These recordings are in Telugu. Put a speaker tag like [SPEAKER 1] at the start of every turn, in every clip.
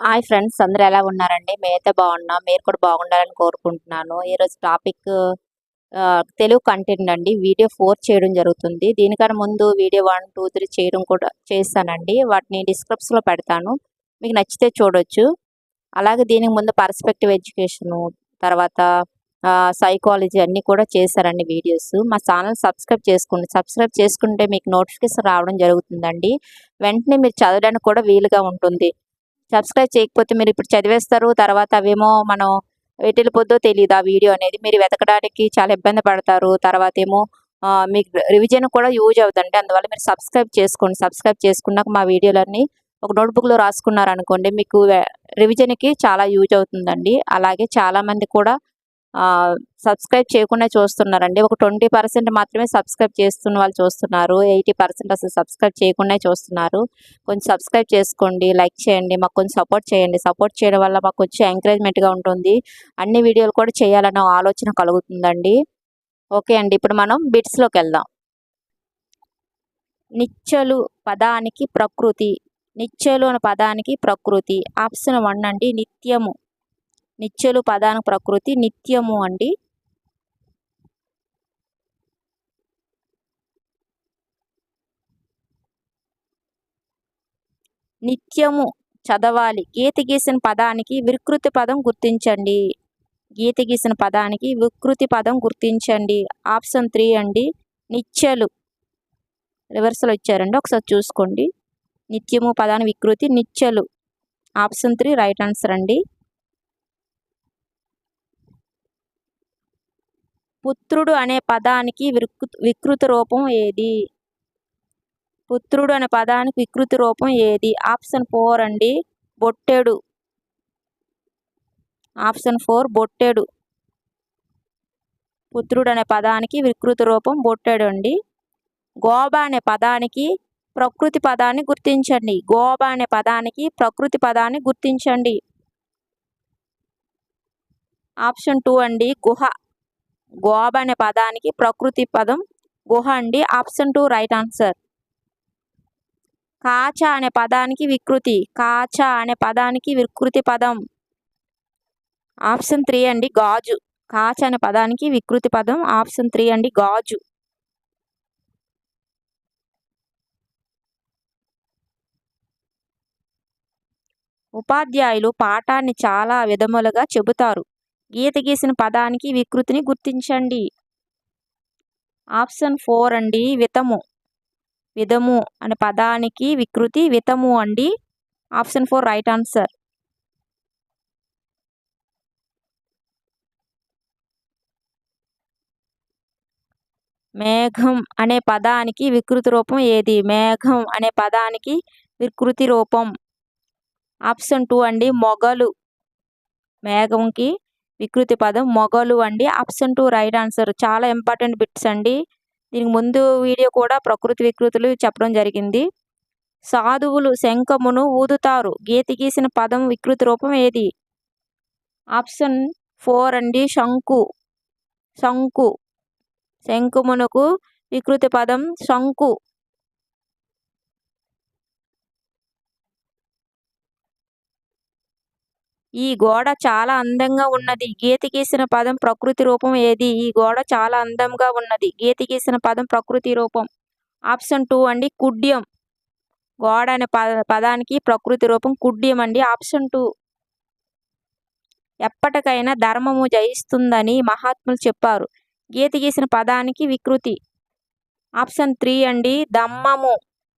[SPEAKER 1] హాయ్ ఫ్రెండ్స్, అందరూ ఎలా ఉన్నారండి? మేమైతే బాగున్నాం. మీరు కూడా బాగుండాలని కోరుకుంటున్నాను. ఈరోజు టాపిక్ తెలుగు కంటెంట్ అండి. వీడియో 4 చేయడం జరుగుతుంది. దీనికన్నా ముందు వీడియో 1, 2, 3 చేయడం కూడా చేస్తానండి. వాటిని డిస్క్రిప్షన్‌లో పెడతాను. మీకు నచ్చితే చూడొచ్చు. అలాగే దీనికి ముందు పర్స్పెక్టివ్ ఎడ్యుకేషను, తర్వాత సైకాలజీ అన్నీ కూడా చేశారండి వీడియోస్. మా ఛానల్ సబ్స్క్రైబ్ చేసుకోండి. సబ్స్క్రైబ్ చేసుకుంటే మీకు నోటిఫికేషన్ రావడం జరుగుతుందండి. వెంటనే మీరు చదవడానికి కూడా వీలుగా ఉంటుంది. సబ్స్క్రైబ్ చేయకపోతే మీరు ఇప్పుడు చదివేస్తారు. తర్వాత అవేమో మనం ఎటెళ్ళిపోద్దో తెలీదు ఆ వీడియో అనేది. మీరు వెతకడానికి చాలా ఇబ్బంది పడతారు. తర్వాతేమో మీకు రివిజన్ కూడా యూజ్ అవుతుందండి. అందువల్ల మీరు సబ్స్క్రైబ్ చేసుకోండి. సబ్స్క్రైబ్ చేసుకున్నాక మా వీడియోలన్నీ ఒక నోట్‌బుక్‌లో రాసుకున్నారనుకోండి, మీకు రివిజన్‌కి చాలా యూజ్ అవుతుందండి. అలాగే చాలామంది కూడా సబ్స్క్రైబ్ చేయకుండా చూస్తున్నారండి. ఒక 20% మాత్రమే సబ్స్క్రైబ్ చేస్తున్న వాళ్ళు చూస్తున్నారు. 80% అసలు సబ్స్క్రైబ్ చేయకుండానే చూస్తున్నారు. కొంచెం సబ్స్క్రైబ్ చేసుకోండి, లైక్ చేయండి, మాకు కొంచెం సపోర్ట్ చేయండి. సపోర్ట్ చేయడం వల్ల మాకు కొంచెం ఎంకరేజ్‌మెంట్‌గా ఉంటుంది. అన్ని వీడియోలు కూడా చేయాలన్న ఆలోచన కలుగుతుందండి. ఓకే అండి. ఇప్పుడు మనం బిట్స్‌లోకెళ్దాం. నిచ్చెలు పదానికి ప్రకృతి. నిచ్చెలు అనే పదానికి ప్రకృతి. ఆప్షన్ 1 అండి నిత్యము. నిచ్చెలు పదానికి ప్రకృతి నిత్యము అండి. నిత్యము చదవాలి. గీత గీసిన పదానికి వికృతి పదం గుర్తించండి. గీత గీసిన పదానికి వికృతి పదం గుర్తించండి. ఆప్షన్ 3 అండి నిచ్చెలు. రివర్స్‌లో ఇచ్చారండి, ఒకసారి చూసుకోండి. నిత్యము పదానికి వికృతి నిచ్చెలు. ఆప్షన్ 3 రైట్ ఆన్సర్ అండి. పుత్రుడు అనే పదానికి వికృత రూపం ఏది? పుత్రుడు అనే పదానికి వికృతి రూపం ఏది? ఆప్షన్ 4 అండి బొట్టెడు. ఆప్షన్ 4 బొట్టెడు. పుత్రుడు అనే పదానికి వికృతి రూపం బొట్టెడు అండి. గోబ అనే పదానికి ప్రకృతి పదాన్ని గుర్తించండి. గోబ అనే పదానికి ప్రకృతి పదాన్ని గుర్తించండి. ఆప్షన్ 2 అండి గుహ. గోబ అనే పదానికి ప్రకృతి పదం గుహ అండి. Option 2 right answer. కాచ అనే పదానికి వికృతి. కాచ అనే పదానికి వికృతి పదం ఆప్షన్ 3 అండి గాజు. కాచ అనే పదానికి వికృతి పదం ఆప్షన్ 3 అండి గాజు. ఉపాధ్యాయులు పాఠాన్ని చాలా విధములుగా చెబుతారు. గీత గీసిన పదానికి వికృతిని గుర్తించండి. ఆప్షన్ 4 అండి వితము. విధము అనే పదానికి వికృతి వితము అండి. Option 4 right answer. మేఘం అనే పదానికి వికృతి రూపం ఏది? మేఘం అనే పదానికి వికృతి రూపం ఆప్షన్ 2 అండి మొగలు. మేఘంకి వికృతి పదం మొగలు అండి. Option 2 right answer. చాలా ఇంపార్టెంట్ బిట్స్ అండి. దీనికి ముందు వీడియో కూడా ప్రకృతి వికృతులు చెప్పడం జరిగింది. సాధువులు శంఖమును ఊదుతారు. గీత గీసిన పదం వికృతి రూపం ఏది? ఆప్షన్ 4 అండి శంకు. శంకు. శంఖమునకు వికృతి పదం శంకు. ఈ గోడ చాలా అందంగా ఉన్నది. గీత గీసిన పదం ప్రకృతి రూపం ఏది? ఈ గోడ చాలా అందంగా ఉన్నది. గీత గీసిన పదం ప్రకృతి రూపం ఆప్షన్ 2 అండి కుడ్యం. గోడ అనే పదానికి ప్రకృతి రూపం కుడ్యం అండి. ఆప్షన్ 2. ఎప్పటికైనా ధర్మము జయిస్తుందని మహాత్ములు చెప్పారు. గీత గీసిన పదానికి వికృతి ఆప్షన్ 3 అండి దమ్మము.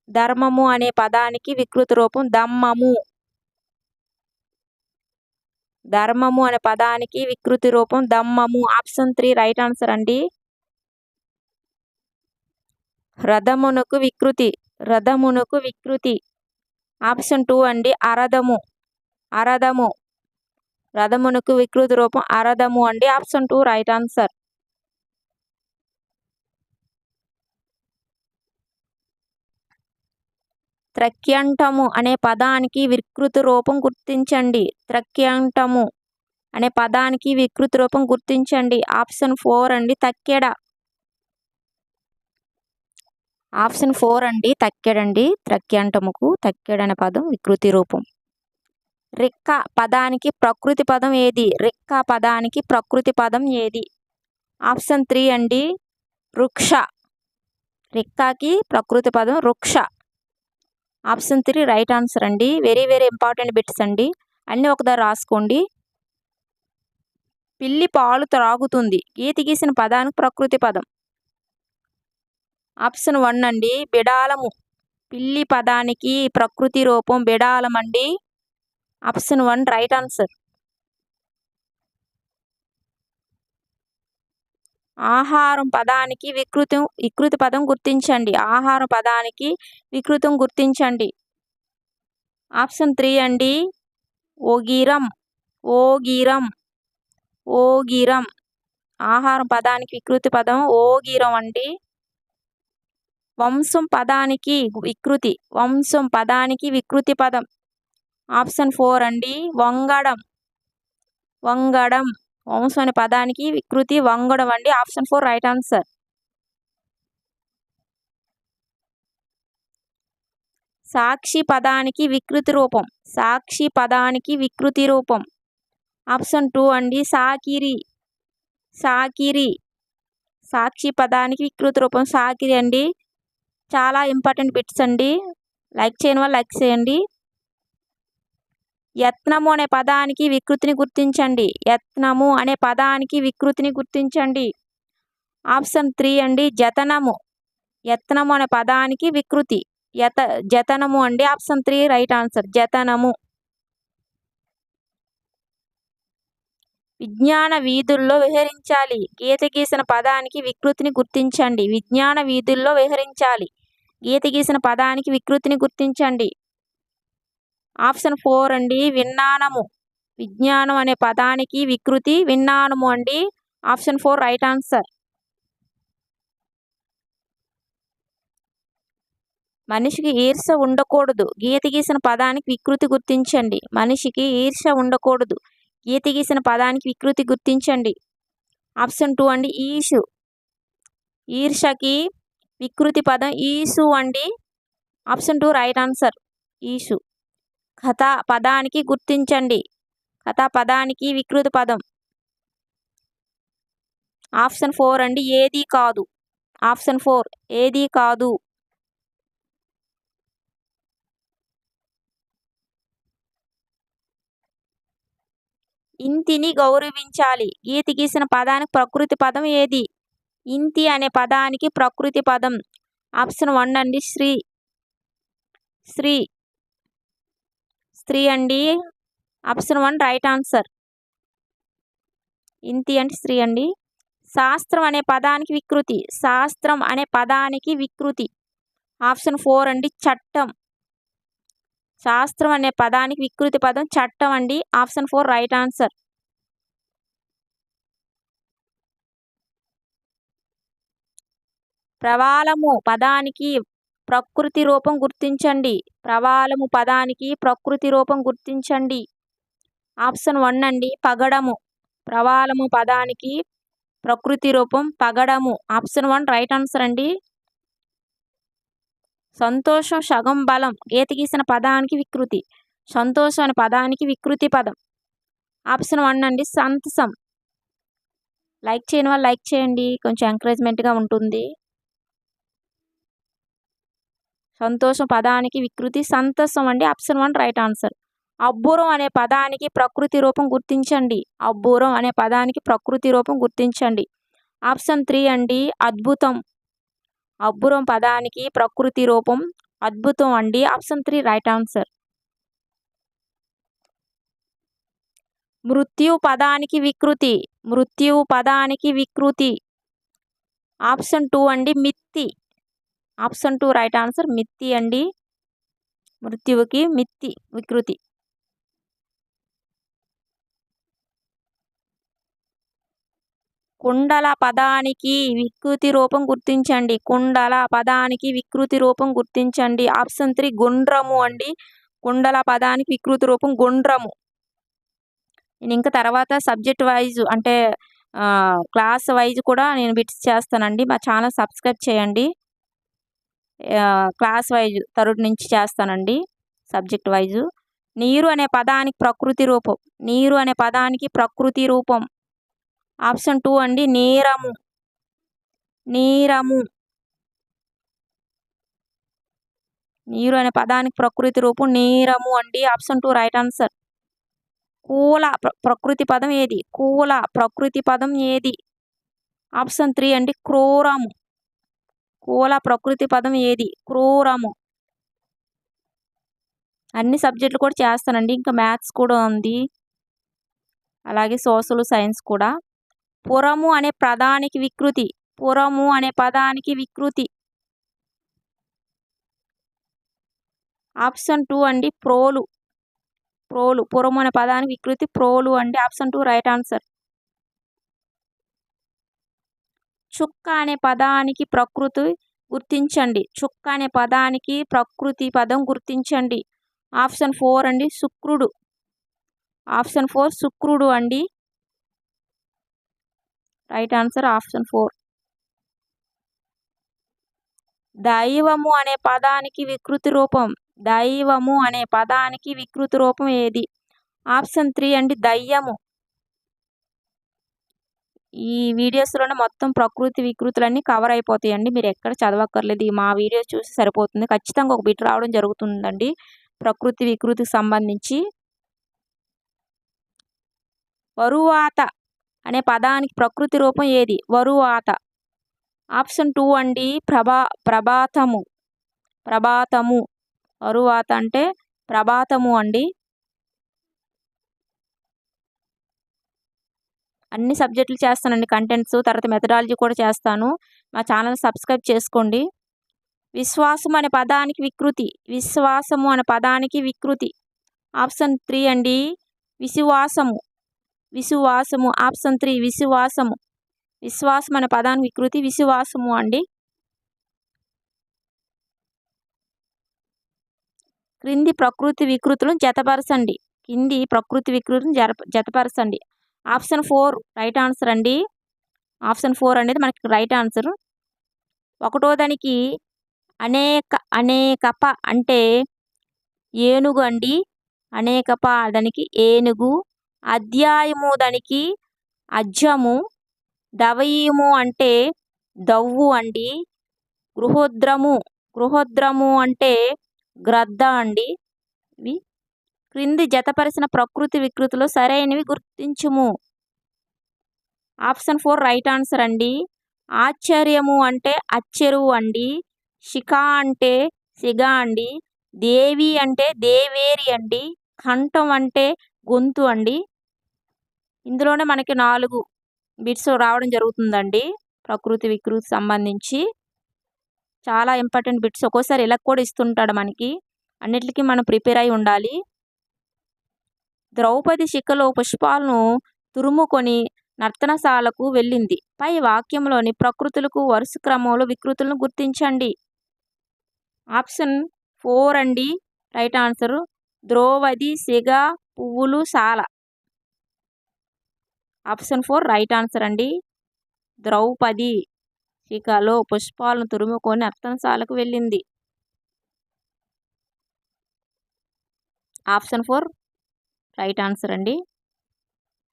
[SPEAKER 1] ధర్మము అనే పదానికి వికృతి రూపం దమ్మము. ధర్మము అనే పదానికి వికృతి రూపం దమ్మము. ఆప్షన్ 3 రైట్ ఆన్సర్ అండి. రథమునకు వికృతి. రథమునకు వికృతి ఆప్షన్ 2 అండి అరథము. అరథము. రథమునకు వికృతి రూపం అరథము అండి. Option 2 right answer. త్రక్యంఠము అనే పదానికి వికృతి రూపం గుర్తించండి. త్రక్యంఠము అనే పదానికి వికృతి రూపం గుర్తించండి. ఆప్షన్ 4 అండి తక్కెడ. ఆప్షన్ 4 అండి తక్కెడండి. త్రక్యంఠముకు తక్కెడ అనే పదం వికృతి రూపం. రిక్క పదానికి ప్రకృతి పదం ఏది? రిక్క పదానికి ప్రకృతి పదం ఏది? ఆప్షన్ 3 అండి వృక్ష. రిక్కకి ప్రకృతి పదం వృక్ష. ఆప్షన్ 3 రైట్ ఆన్సర్ అండి. వెరీ వెరీ ఇంపార్టెంట్ బిట్స్ అండి. అన్నీ ఒకదారి రాసుకోండి. పిల్లి పాలు త్రాగుతుంది. గీత గీసిన పదానికి ప్రకృతి పదం. ఆప్షన్ 1 అండి బిడాలము. పిల్లి పదానికి ప్రకృతి రూపం బిడాలం అండి. Option 1 right answer. ఆహారం పదానికి వికృతి పదం గుర్తించండి. ఆహారం పదానికి వికృతం గుర్తించండి. ఆప్షన్ 3 అండి ఓగిరం. ఓగిరం. ఓగిరం. ఆహారం పదానికి వికృతి పదం ఓగిరం అండి. వంశం పదానికి వికృతి. వంశం పదానికి వికృతి పదం. ఆప్షన్ 4 అండి వంగడం. వంగడం. వంశం అనే పదానికి వికృతి వంగడం అండి. Option 4 right answer. సాక్షి పదానికి వికృతి రూపం. సాక్షి పదానికి వికృతి రూపం. ఆప్షన్ 2 అండి సాకిరి. సాకిరి. సాక్షి పదానికి వికృతి రూపం సాకిరి అండి. చాలా ఇంపార్టెంట్ బిట్స్ అండి. లైక్ చేయని వాళ్ళు లైక్ చేయండి. యత్నము అనే పదానికి వికృతిని గుర్తించండి. యత్నము అనే పదానికి వికృతిని గుర్తించండి. ఆప్షన్ 3 అండి జతనము. యత్నము అనే పదానికి వికృతి జతనము అండి. ఆప్షన్ 3 రైట్ ఆన్సర్ జతనము. విజ్ఞాన వీధుల్లో విహరించాలి. గీత గీసిన పదానికి వికృతిని గుర్తించండి. విజ్ఞాన వీధుల్లో విహరించాలి. గీత గీసిన పదానికి వికృతిని గుర్తించండి. ఆప్షన్ 4 అండి విజ్ఞానము. విజ్ఞానం అనే పదానికి వికృతి విజ్ఞానము అండి. Option 4 right answer. మనిషికి ఈర్ష్య ఉండకూడదు. గీత గీసిన పదానికి వికృతి గుర్తించండి. మనిషికి ఈర్ష్య ఉండకూడదు. గీత గీసిన పదానికి వికృతి గుర్తించండి. ఆప్షన్ 2 అండి ఈసు. ఈర్ష్యకి వికృతి పదం ఈసు అండి. ఆప్షన్ 2 రైట్ ఆన్సర్ ఈసు. కథ పదానికి గుర్తించండి. కథ పదానికి వికృతి పదం. ఆప్షన్ 4 అండి ఏది కాదు. ఆప్షన్ 4 ఏది కాదు. ఇంతిని గౌరవించాలి. గీత గీసిన పదానికి ప్రకృతి పదం ఏది? ఇంతి అనే పదానికి ప్రకృతి పదం. ఆప్షన్ 1 అండి శ్రీ. శ్రీ. స్త్రీ అండి. Option 1 right answer. ఇంతి అంటే స్త్రీ అండి. శాస్త్రం అనే పదానికి వికృతి. శాస్త్రం అనే పదానికి వికృతి. ఆప్షన్ 4 అండి చట్టం. శాస్త్రం అనే పదానికి వికృతి పదం చట్టం అండి. Option 4 right answer. ప్రవాళము పదానికి ప్రకృతి రూపం గుర్తించండి. ప్రవాళము పదానికి ప్రకృతి రూపం గుర్తించండి. ఆప్షన్ 1 అండి పగడము. ప్రవాళము పదానికి ప్రకృతి రూపం పగడము. ఆప్షన్ 1 రైట్ ఆన్సర్ అండి. సంతోషం సగం బలం. గీత గీసిన పదానికి వికృతి. సంతోషం అనే పదానికి వికృతి పదం. ఆప్షన్ 1 అండి సంతసం. లైక్ చేయని వాళ్ళు లైక్ చేయండి. కొంచెం ఎంకరేజ్మెంట్గా ఉంటుంది. సంతోషం పదానికి వికృతి సంతసం అండి. Option 1 right answer. అబ్బురం అనే పదానికి ప్రకృతి రూపం గుర్తించండి. అబ్బురం అనే పదానికి ప్రకృతి రూపం గుర్తించండి. ఆప్షన్ 3 అండి అద్భుతం. అబ్బురం పదానికి ప్రకృతి రూపం అద్భుతం అండి. Option 3 right answer. మృత్యు పదానికి వికృతి. మృత్యు పదానికి వికృతి. ఆప్షన్ 2 అండి మిత్తి. ఆప్షన్ 2 రైట్ ఆన్సర్ మిత్తి అండి. మృత్యువుకి మిత్తి వికృతి. కుండల పదానికి వికృతి రూపం గుర్తించండి. కుండల పదానికి వికృతి రూపం గుర్తించండి. ఆప్షన్ 3 గుండ్రము అండి. కుండల పదానికి వికృతి రూపం గుండ్రము. నేను ఇంకా తర్వాత సబ్జెక్ట్ వైజ్ అంటే క్లాస్ వైజ్ కూడా నేను బిట్స్ చేస్తానండి. మా ఛానల్ సబ్స్క్రైబ్ చేయండి. క్లాస్ వైజ్ థర్డ్ నుంచి చేస్తానండి సబ్జెక్ట్ వైజు. నీరు అనే పదానికి ప్రకృతి రూపం. నీరు అనే పదానికి ప్రకృతి రూపం. ఆప్షన్ 2 అండి నీరము. నీరము. నీరు అనే పదానికి ప్రకృతి రూపం నీరము అండి. Option 2 right answer. కూల ప్రకృతి పదం ఏది? కూల ప్రకృతి పదం ఏది? ఆప్షన్ 3 అండి క్రూరము. కూల ప్రకృతి పదం ఏది? క్రూరము. అన్ని సబ్జెక్టులు కూడా చేస్తానండి. ఇంకా మ్యాథ్స్ కూడా ఉంది. అలాగే సోషల్ సైన్స్ కూడా. పురము అనే పదానికి వికృతి. పురము అనే పదానికి వికృతి. ఆప్షన్ 2 అండి ప్రోలు. ప్రోలు. పురము అనే పదానికి వికృతి ప్రోలు అండి. Option 2 right answer. చుక్క అనే పదానికి ప్రకృతి గుర్తించండి. చుక్క అనే పదానికి ప్రకృతి పదం గుర్తించండి. ఆప్షన్ 4 అండి శుక్రుడు. ఆప్షన్ 4 శుక్రుడు అండి. Right answer option 4. దైవము అనే పదానికి వికృతి రూపం. దైవము అనే పదానికి వికృతి రూపం ఏది? ఆప్షన్ 3 అండి దయ్యము. ఈ వీడియోస్లోనే మొత్తం ప్రకృతి వికృతులన్నీ కవర్ అయిపోతాయండి. మీరు ఎక్కడ చదవక్కర్లేదు. మా వీడియోస్ చూసి సరిపోతుంది. ఖచ్చితంగా ఒక బిట్ రావడం జరుగుతుందండి ప్రకృతి వికృతికి సంబంధించి. వరువాత అనే పదానికి ప్రకృతి రూపం ఏది? వరువాత. ఆప్షన్ 2 అండి ప్రభాతము. ప్రభాతము. వరువాత అంటే ప్రభాతము అండి. అన్ని సబ్జెక్టులు చేస్తానండి. కంటెంట్స్ తర్వాత మెథడాలజీ కూడా చేస్తాను. మా ఛానల్ సబ్స్క్రైబ్ చేసుకోండి. విశ్వాసం అనే పదానికి వికృతి. విశ్వాసము అనే పదానికి వికృతి. ఆప్షన్ 3 అండి విశ్వాసము. విశ్వాసము. ఆప్షన్ 3 విశ్వాసము. విశ్వాసం అనే పదానికి వికృతి విశ్వాసము అండి. క్రింది ప్రకృతి వికృతులను జతపరచండి. కింది ప్రకృతి వికృతులను జతపరచండి. ఆప్షన్ 4 రైట్ ఆన్సర్ అండి. ఆప్షన్ 4 అనేది మనకి రైట్ ఆన్సర్. ఒకటో దానికి అనేకప అంటే ఏనుగు అండి. అనేకప దానికి ఏనుగు. అధ్యాయము దానికి అజ్జము. దవయము అంటే దవ్వు అండి. గృహోద్రము అంటే గ్రద్ద అండి. ఇవి క్రింది జతపరిచిన ప్రకృతి వికృతిలో సరైనవి గుర్తించుము. ఆప్షన్ 4 రైట్ ఆన్సర్ అండి. ఆశ్చర్యము అంటే అచ్చెరువు అండి. శిఖ అంటే సిగ అండి. దేవి అంటే దేవేరి అండి. కంఠం అంటే గొంతు అండి. ఇందులోనే మనకి 4 బిట్స్ రావడం జరుగుతుందండి ప్రకృతి వికృతి సంబంధించి. చాలా ఇంపార్టెంట్ బిట్స్. ఒక్కోసారి ఇలా కూడా ఇస్తుంటాడు మనకి. అన్నిటికీ మనం ప్రిపేర్ అయి ఉండాలి. ద్రౌపది శిఖలో పుష్పాలను తురుముకొని నర్తనశాలకు వెళ్ళింది. పై వాక్యంలోని ప్రకృతులకు వరుస క్రమంలో వికృతులను గుర్తించండి. ఆప్షన్ 4 అండి రైట్ ఆన్సర్. ద్రౌపది సిగ పువ్వులు సాల. ఆప్షన్ 4 రైట్ ఆన్సర్ అండి. ద్రౌపది శిఖలో పుష్పాలను తురుముకొని నర్తనశాలకు వెళ్ళింది. ఆప్షన్ 4 రైట్ ఆన్సర్ అండి.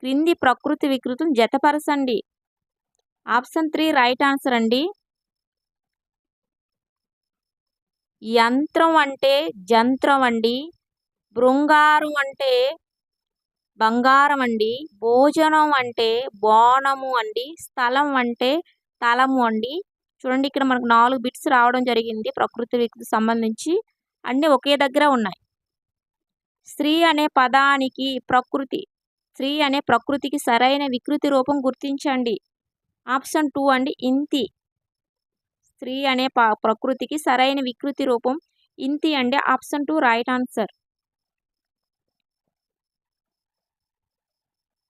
[SPEAKER 1] క్రింది ప్రకృతి వికృతులను జతపరచండి. ఆప్షన్ 3 రైట్ ఆన్సర్ అండి. యంత్రం అంటే జంత్రం అండి. బృంగారం అంటే బంగారం అండి. భోజనం అంటే బోనము అండి. స్థలం అంటే తలము అండి. చూడండి ఇక్కడ మనకు 4 బిట్స్ రావడం జరిగింది ప్రకృతి వికృతికి సంబంధించి. అన్నీ ఒకే దగ్గర ఉన్నాయి. స్త్రీ అనే పదానికి ప్రకృతి. స్త్రీ అనే ప్రకృతికి సరైన వికృతి రూపం గుర్తించండి. ఆప్షన్ 2 అండి ఇంతి. స్త్రీ అనే ప్రకృతికి సరైన వికృతి రూపం ఇంతి అండి. Option 2 right answer.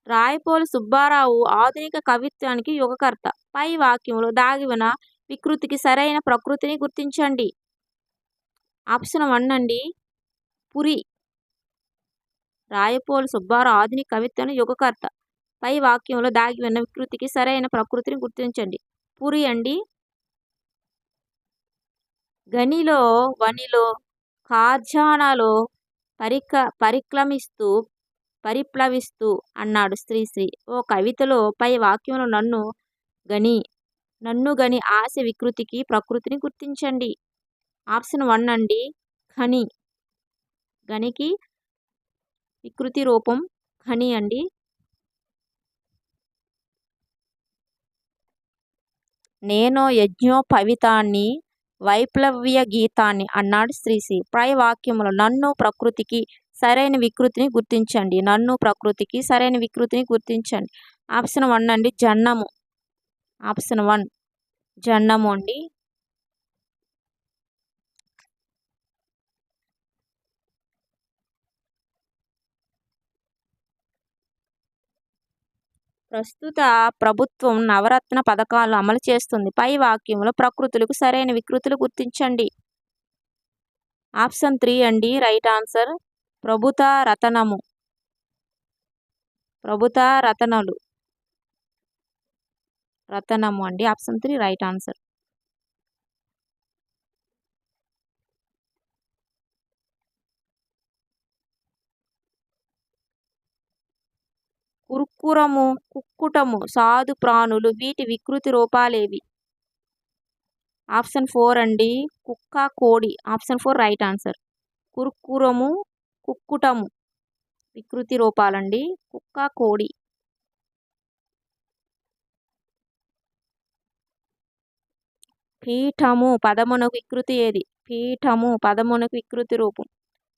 [SPEAKER 1] Rayapolu Subbarao ఆధునిక కవిత్వానికి యుగకర్త. పై వాక్యంలో దాగి ఉన్న వికృతికి సరైన ప్రకృతిని గుర్తించండి. ఆప్షన్ 1 అండి పురి. రాయపోలు సుబ్బారావు ఆధునిక కవిత్వానికి యుగకర్త. పై వాక్యంలో దాగి ఉన్న వికృతికి సరైన ప్రకృతిని గుర్తించండి. పురి అండి. గనిలో వనిలో ఖజానాలో పరిక్రమిస్తూ పరిప్లవిస్తూ అన్నాడు శ్రీశ్రీ. ఓ కవితలో పై వాక్యంలో నన్ను గని ఆశ వికృతికి ప్రకృతిని గుర్తించండి. ఆప్షన్ 1 అండి ఖని. గనికి వికృతి రూపం ఖని అండి. నేనో యజ్ఞోపవీతాన్ని వైప్లవ్య గీతాన్ని అన్నాడు శ్రీశ్రీ. పై వాక్యంలో నన్ను ప్రకృతికి సరైన వికృతిని గుర్తించండి. నన్ను ప్రకృతికి సరైన వికృతిని గుర్తించండి. ఆప్షన్ 1 అండి జన్నము. ఆప్షన్ 1 జన్నము అండి. ప్రస్తుత ప్రభుత్వం నవరత్న పథకాలు అమలు చేస్తుంది. పై వాక్యంలో ప్రకృతులకు సరైన వికృతులు గుర్తించండి. ఆప్షన్ 3 అండి రైట్ ఆన్సర్ ప్రభుత రతనము. ప్రభుత రతనము అండి. Option 3 right answer. కుర్కురము కుక్కుటము సాధు ప్రాణులు వీటి వికృతి రూపాలేవి? ఆప్షన్ 4 అండి కుక్క కోడి. Option 4 right answer. కుర్కురము కుక్కుటము వికృతి రూపాలండి కుక్క కోడి. పీఠము పదమునకు వికృతి ఏది? పీఠము పదమునకు వికృతి రూపం.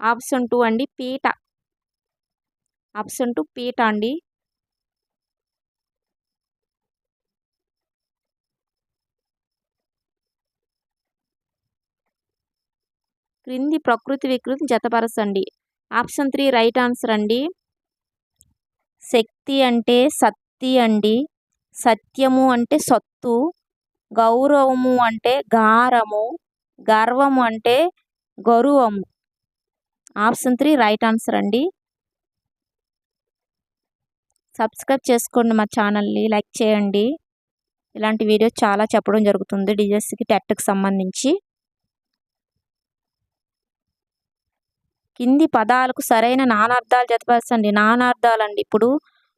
[SPEAKER 1] ఆప్షన్ 2 అండి పీట. ఆప్షన్ 2 పీట అండి. క్రింది ప్రకృతి వికృతి జతపరచండి. ఆప్షన్ 3 రైట్ ఆన్సర్ అండి. శక్తి అంటే సత్తి అండి. సత్యము అంటే సత్తు. గౌరవము అంటే గారము. గర్వము అంటే గౌరవము. ఆప్షన్ 3 రైట్ ఆన్సర్ అండి. సబ్స్క్రైబ్ చేసుకోండి మా ఛానల్ని, లైక్ చేయండి. ఇలాంటి వీడియో చాలా చెప్పడం జరుగుతుంది డిఎస్సికి టెట్కి సంబంధించి. కింది పదాలకు సరైన నానార్థాలు జతపరచండి. నానార్థాలండి ఇప్పుడు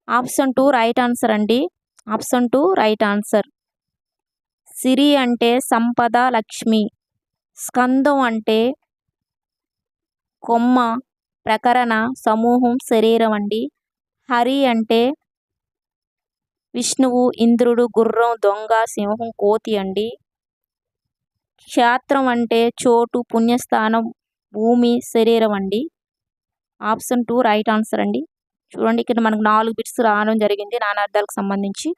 [SPEAKER 1] ఆప్షన్ 2 రైట్ ఆన్సర్ అండి. Option 2 right answer. సిరి అంటే సంపద లక్ష్మి. స్కందం అంటే కొమ్మ ప్రకరణ సమూహం శరీరం అండి. హరి అంటే విష్ణువు ఇంద్రుడు గుర్రం దొంగ సింహం కోతి అండి. క్షేత్రం అంటే చోటు పుణ్యస్థానం భూమి శరీరం అండి. ఆప్షన్ 2 రైట్ ఆన్సర్ అండి. చూడండి ఇక్కడ మనకు 4 బిట్స్ రావడం జరిగింది నానార్థాలకు సంబంధించి.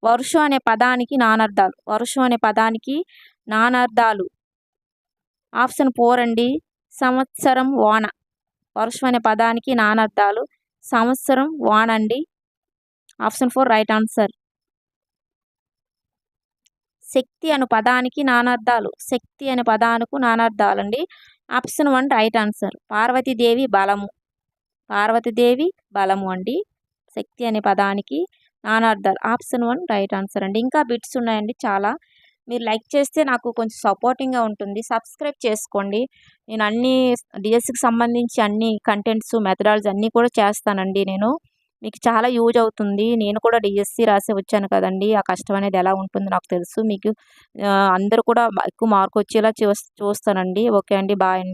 [SPEAKER 1] వర్షం అనే పదానికి నానార్థాలు. వర్షం అనే పదానికి నానార్థాలు. ఆప్షన్ 4 అండి సంవత్సరం వాన. వర్షం అనే పదానికి నానార్థాలు సంవత్సరం వాన అండి. Option 4 right answer. శక్తి అనే పదానికి నానార్థాలు. శక్తి అనే పదానికి నానార్థాలండి. Option 1 right answer. పార్వతీదేవి బలము. పార్వతీదేవి బలము అండి. శక్తి అనే పదానికి నానార్థాలు. ఆప్షన్ 1 రైట్ ఆన్సర్ అండి. ఇంకా బిట్స్ ఉన్నాయండి చాలా. మీరు లైక్ చేస్తే నాకు కొంచెం సపోర్టింగ్గా ఉంటుంది. సబ్స్క్రైబ్ చేసుకోండి. నేను అన్ని డిఎస్సికి సంబంధించి అన్ని కంటెంట్స్ మెథడాలజీ అన్నీ కూడా చేస్తానండి. మీకు చాలా యూజ్ అవుతుంది. నేను కూడా డిఎస్సి రాసి వచ్చాను కదండి. ఆ కష్టం అనేది ఎలా ఉంటుందో నాకు తెలుసు. మీకు అందరూ కూడా ఎక్కువ మార్క్ వచ్చేలా చూస్తానండి. ఓకే అండి. బాయ్ అండి.